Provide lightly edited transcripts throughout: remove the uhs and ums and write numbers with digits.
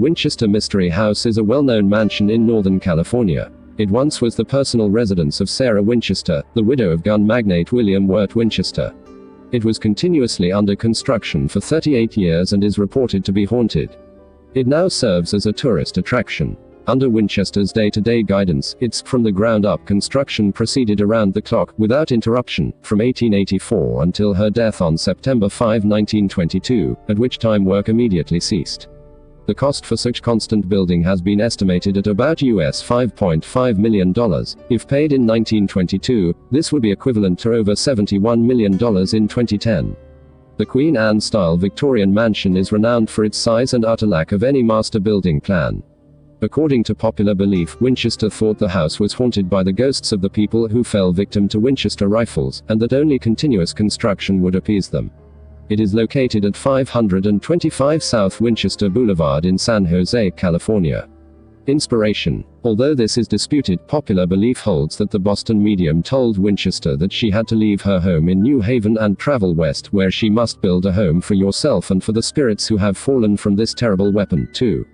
Winchester Mystery House is a well-known mansion in Northern California. It once was the personal residence of Sarah Winchester, the widow of gun magnate William Wirt Winchester. It was continuously under construction for 38 years and is reported to be haunted. It now serves as a tourist attraction. Under Winchester's day-to-day guidance, its from-the-ground-up construction proceeded around the clock, without interruption, from 1884 until her death on September 5, 1922, at which time work immediately ceased. The cost for such constant building has been estimated at about US $5.5 million. If paid in 1922, this would be equivalent to over $71 million in 2010. The Queen Anne-style Victorian mansion is renowned for its size and utter lack of any master building plan. According to popular belief, Winchester thought the house was haunted by the ghosts of the people who fell victim to Winchester rifles, and that only continuous construction would appease them. It is located at 525 South Winchester Boulevard in San Jose, California. Inspiration. Although this is disputed, popular belief holds that the Boston medium told Winchester that she had to leave her home in New Haven and travel west, where she must build a home for yourself and for the spirits who have fallen from this terrible weapon, too.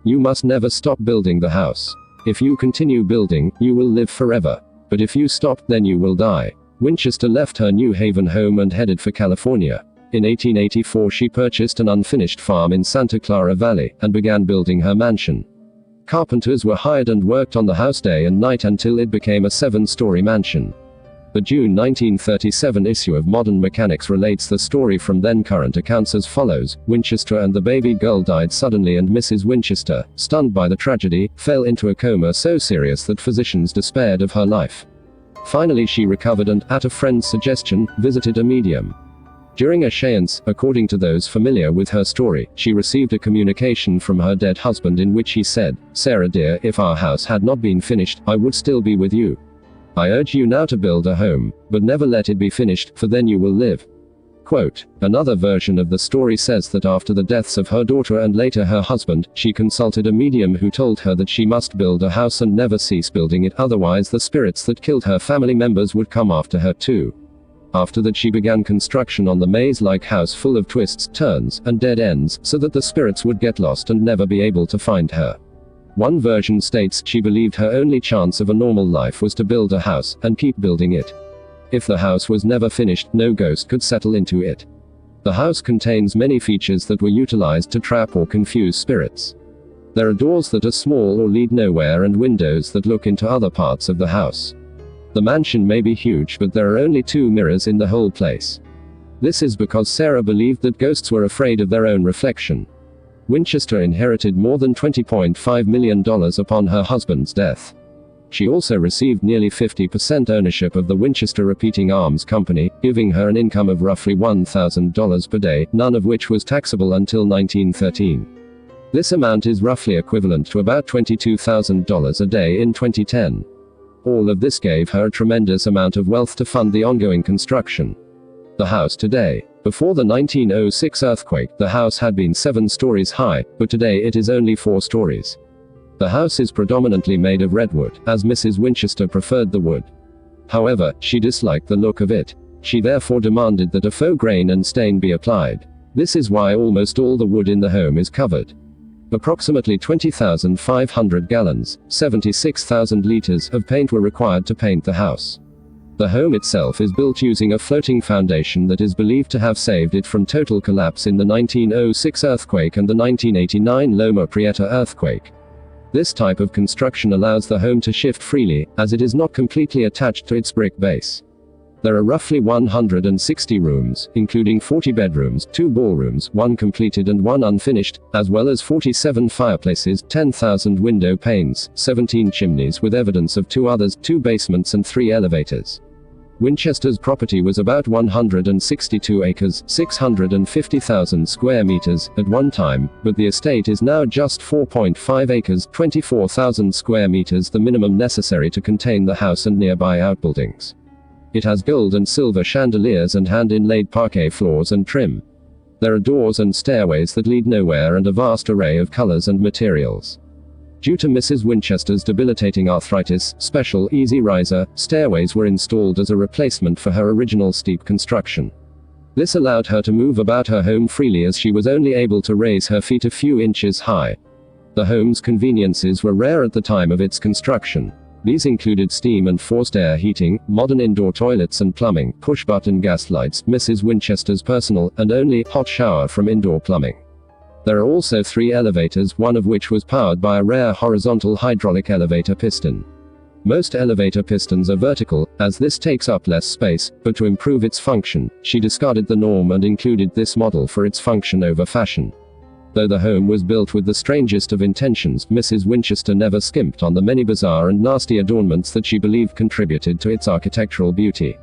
You must never stop building the house. If you continue building, you will live forever. But if you stop, then you will die. Winchester left her New Haven home and headed for California. In 1884 she purchased an unfinished farm in Santa Clara Valley, and began building her mansion. Carpenters were hired and worked on the house day and night until it became a 7-story mansion. The June 1937 issue of Modern Mechanics relates the story from then current accounts as follows: Winchester and the baby girl died suddenly, and Mrs. Winchester, stunned by the tragedy, fell into a coma so serious that physicians despaired of her life. Finally she recovered and, at a friend's suggestion, visited a medium. During a séance, according to those familiar with her story, she received a communication from her dead husband in which he said, "Sarah dear, if our house had not been finished, I would still be with you. I urge you now to build a home, but never let it be finished, for then you will live." Quote. Another version of the story says that after the deaths of her daughter and later her husband, she consulted a medium who told her that she must build a house and never cease building it, otherwise the spirits that killed her family members would come after her too. After that she began construction on the maze-like house full of twists, turns, and dead ends, so that the spirits would get lost and never be able to find her. One version states she believed her only chance of a normal life was to build a house, and keep building it. If the house was never finished, no ghost could settle into it. The house contains many features that were utilized to trap or confuse spirits. There are doors that are small or lead nowhere and windows that look into other parts of the house. The mansion may be huge, but there are only 2 mirrors in the whole place. This is because Sarah believed that ghosts were afraid of their own reflection. Winchester inherited more than $20.5 million upon her husband's death. She also received nearly 50% ownership of the Winchester Repeating Arms Company, giving her an income of roughly $1,000 per day, none of which was taxable until 1913. This amount is roughly equivalent to about $22,000 a day in 2010. All of this gave her a tremendous amount of wealth to fund the ongoing construction. The house today. Before the 1906 earthquake, the house had been 7 stories high, but today it is only 4 stories. The house is predominantly made of redwood, as Mrs. Winchester preferred the wood. However, she disliked the look of it. She therefore demanded that a faux grain and stain be applied. This is why almost all the wood in the home is covered. Approximately 20,500 gallons, 76,000 liters, of paint were required to paint the house. The home itself is built using a floating foundation that is believed to have saved it from total collapse in the 1906 earthquake and the 1989 Loma Prieta earthquake. This type of construction allows the home to shift freely, as it is not completely attached to its brick base. There are roughly 160 rooms, including 40 bedrooms, 2 ballrooms, 1 completed and 1 unfinished, as well as 47 fireplaces, 10,000 window panes, 17 chimneys with evidence of 2 others, 2 basements and 3 elevators. Winchester's property was about 162 acres, 650,000 square meters, at one time, but the estate is now just 4.5 acres, 24,000 square meters, the minimum necessary to contain the house and nearby outbuildings. It has gold and silver chandeliers and hand-inlaid parquet floors and trim. There are doors and stairways that lead nowhere and a vast array of colors and materials. Due to Mrs. Winchester's debilitating arthritis, special easy riser stairways were installed as a replacement for her original steep construction. This allowed her to move about her home freely, as she was only able to raise her feet a few inches high. The home's conveniences were rare at the time of its construction. These included steam and forced air heating, modern indoor toilets and plumbing, push-button gas lights, Mrs. Winchester's personal and only hot shower from indoor plumbing. There are also 3 elevators, one of which was powered by a rare horizontal hydraulic elevator piston. Most elevator pistons are vertical, as this takes up less space, but to improve its function, she discarded the norm and included this model for its function over fashion. Though the home was built with the strangest of intentions, Mrs. Winchester never skimped on the many bizarre and nasty adornments that she believed contributed to its architectural beauty.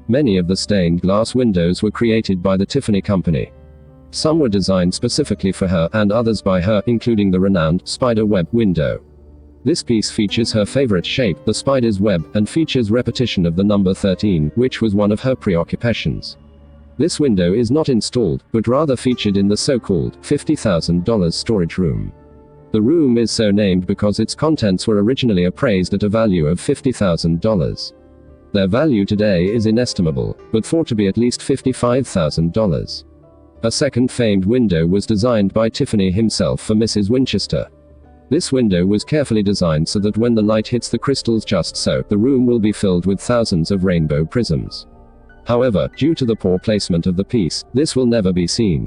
Many of the stained glass windows were created by the Tiffany Company. Some were designed specifically for her, and others by her, including the renowned spider web window. This piece features her favorite shape, the spider's web, and features repetition of the number 13, which was one of her preoccupations. This window is not installed, but rather featured in the so-called $50,000 storage room. The room is so named because its contents were originally appraised at a value of $50,000. Their value today is inestimable, but thought to be at least $55,000. A second famed window was designed by Tiffany himself for Mrs. Winchester. This window was carefully designed so that when the light hits the crystals just so, the room will be filled with thousands of rainbow prisms. However, due to the poor placement of the piece, this will never be seen.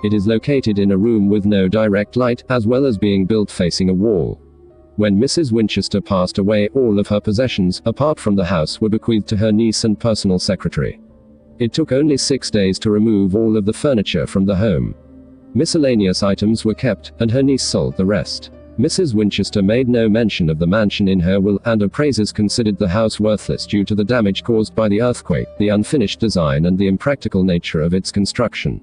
It is located in a room with no direct light, as well as being built facing a wall. When Mrs. Winchester passed away, all of her possessions, apart from the house, were bequeathed to her niece and personal secretary. It took only 6 days to remove all of the furniture from the home. Miscellaneous items were kept, and her niece sold the rest. Mrs. Winchester made no mention of the mansion in her will, and appraisers considered the house worthless due to the damage caused by the earthquake, the unfinished design and the impractical nature of its construction.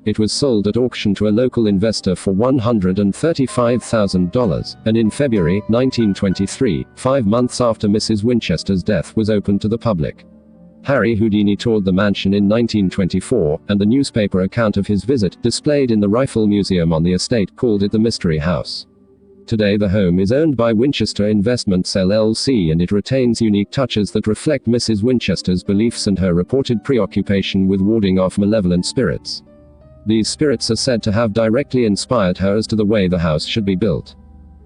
It was sold at auction to a local investor for $135,000, and in February 1923, 5 months after Mrs. Winchester's death, was opened to the public. Harry Houdini toured the mansion in 1924, and the newspaper account of his visit, displayed in the Rifle Museum on the estate, called it the Mystery House. Today the home is owned by Winchester Investments LLC, and it retains unique touches that reflect Mrs. Winchester's beliefs and her reported preoccupation with warding off malevolent spirits. These spirits are said to have directly inspired her as to the way the house should be built.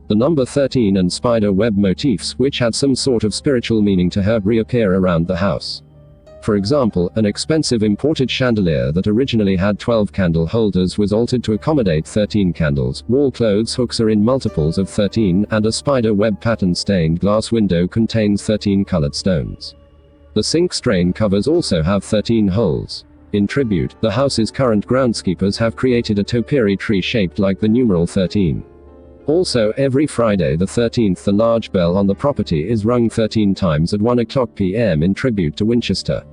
The number 13 and spider web motifs, which had some sort of spiritual meaning to her, reappear around the house. For example, an expensive imported chandelier that originally had 12 candle holders was altered to accommodate 13 candles, wall clothes hooks are in multiples of 13, and a spider web pattern stained glass window contains 13 colored stones. The sink strain covers also have 13 holes. In tribute, the house's current groundskeepers have created a topiary tree shaped like the numeral 13. Also, every Friday the 13th, the large bell on the property is rung 13 times at 1 o'clock p.m. in tribute to Winchester.